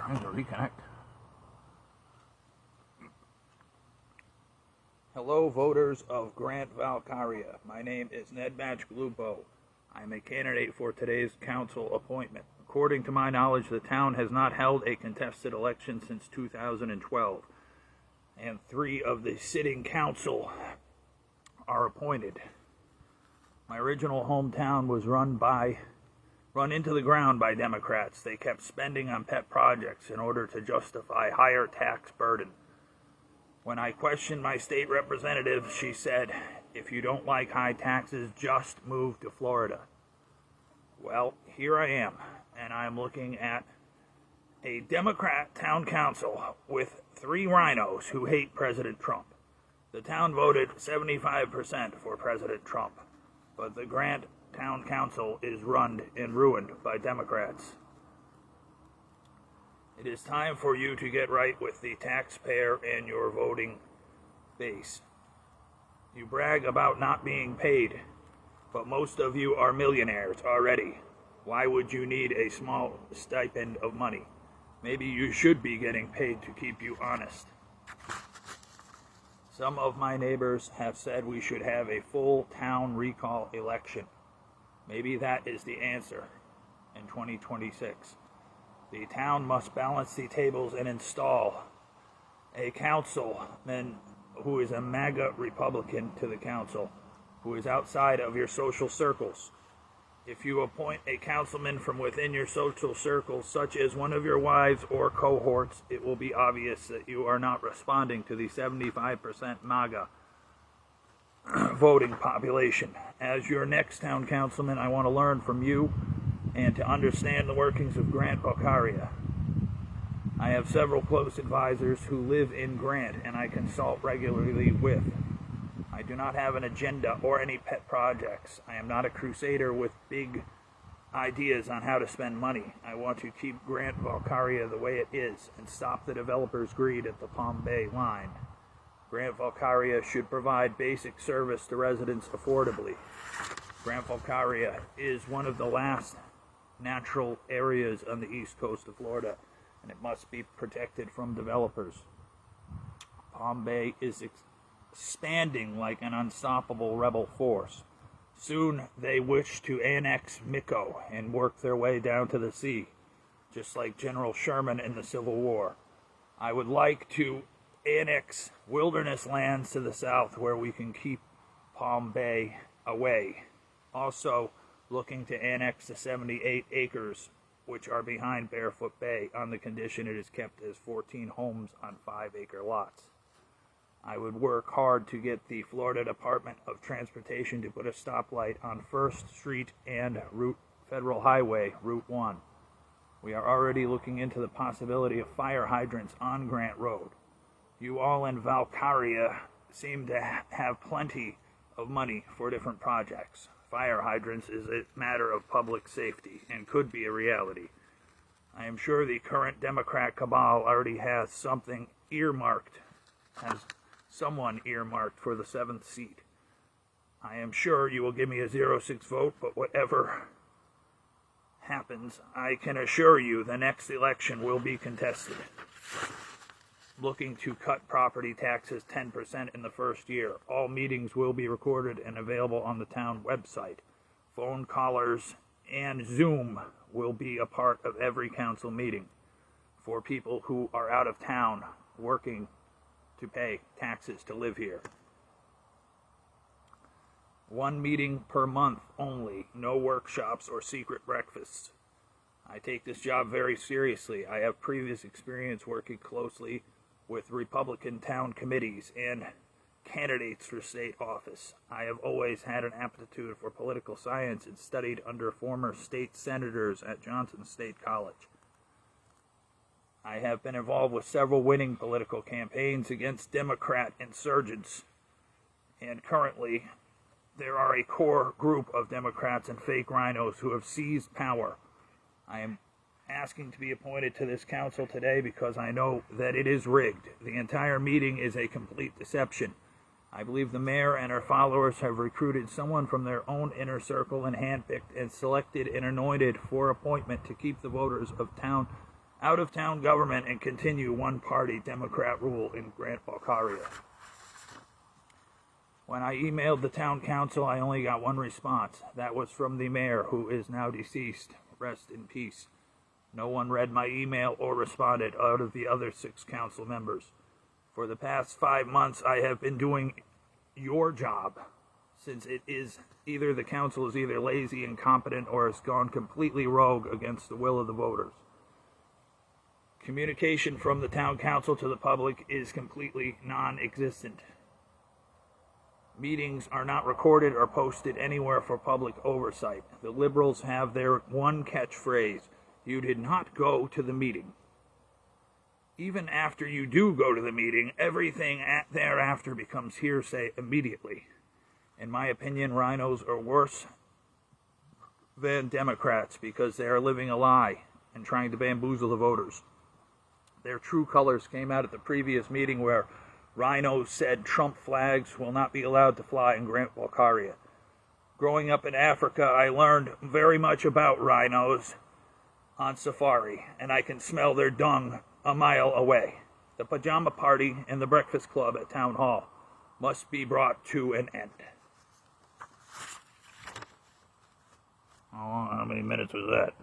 trying to reconnect. Hello, voters of Grant-Valkaria. My name is Ned Matchglubo. I am a candidate for today's council appointment. According to my knowledge, the town has not held a contested election since 2012, and 3 of the sitting council are appointed. My original hometown was run into the ground by Democrats. They kept spending on pet projects in order to justify higher tax burden. When I questioned my state representative, she said, "If you don't like high taxes, just move to Florida." Well, here I am, and I'm looking at a Democrat town council with 3 rhinos who hate President Trump. The town voted 75% for President Trump, but the Grant Town Council is run and ruined by Democrats. It is time for you to get right with the taxpayer and your voting base. You brag about not being paid, but most of you are millionaires already. Why would you need a small stipend of money? Maybe you should be getting paid to keep you honest. Some of my neighbors have said we should have a full town recall election. Maybe that is the answer in 2026. The town must balance the tables and install a councilman who is a MAGA Republican to the council, who is outside of your social circles. If you appoint a councilman from within your social circles, such as one of your wives or cohorts, it will be obvious that you are not responding to the 75% MAGA voting population. As your next town councilman, I want to learn from you and to understand the workings of Grant-Valkaria. I have several close advisors who live in Grant and I consult regularly with. I do not have an agenda or any pet projects. I am not a crusader with big ideas on how to spend money. I want to keep Grant-Valkaria the way it is and stop the developers' greed at the Palm Bay line. Grant-Valkaria should provide basic service to residents affordably. Grant-Valkaria is one of the last natural areas on the east coast of Florida, and it must be protected from developers. Palm Bay is expanding like an unstoppable rebel force. Soon they wish to annex Miko and work their way down to the sea, just like General Sherman in the Civil War. I would like to annex wilderness lands to the south where we can keep Palm Bay away. Also, looking to annex the 78 acres which are behind Barefoot Bay on the condition it is kept as 14 homes on 5-acre lots. I would work hard to get the Florida Department of Transportation to put a stoplight on 1st Street and Federal Highway, Route 1. We are already looking into the possibility of fire hydrants on Grant Road. You all in Valkaria seem to have plenty of money for different projects. Fire hydrants is a matter of public safety and could be a reality. I am sure the current Democrat cabal already has someone earmarked for the 7th seat. I am sure you will give me a 0-6 vote, but whatever happens, I can assure you the next election will be contested. Looking to cut property taxes 10% in the first year. All meetings will be recorded and available on the town website. Phone callers and Zoom will be a part of every council meeting for people who are out of town working to pay taxes to live here. 1 meeting per month only. No workshops or secret breakfasts. I take this job very seriously. I have previous experience working closely with Republican town committees and candidates for state office. I have always had an aptitude for political science and studied under former state senators at Johnson State College. I have been involved with several winning political campaigns against Democrat insurgents, and currently there are a core group of Democrats and fake rhinos who have seized power. I am asking to be appointed to this council today because I know that it is rigged. The entire meeting is a complete deception. I believe the mayor and her followers have recruited someone from their own inner circle and handpicked and selected and anointed for appointment to keep the voters of town out-of-town government and continue one-party Democrat rule in Grant-Valkaria. When I emailed the town council, I only got one response. That was from the mayor, who is now deceased. Rest in peace. No one read my email or responded out of the other 6 council members. For the past 5 months, I have been doing your job, since it is either the council is either lazy, incompetent, or has gone completely rogue against the will of the voters. Communication from the town council to the public is completely non-existent. Meetings are not recorded or posted anywhere for public oversight. The Liberals have their one catchphrase: you did not go to the meeting. Even after you do go to the meeting, everything thereafter becomes hearsay immediately. In my opinion, rhinos are worse than Democrats because they are living a lie and trying to bamboozle the voters. Their true colors came out at the previous meeting where rhinos said Trump flags will not be allowed to fly in Grant-Valkaria. Growing up in Africa, I learned very much about rhinos on safari, and I can smell their dung a mile away. The pajama party and the breakfast club at Town Hall must be brought to an end. How many minutes was that?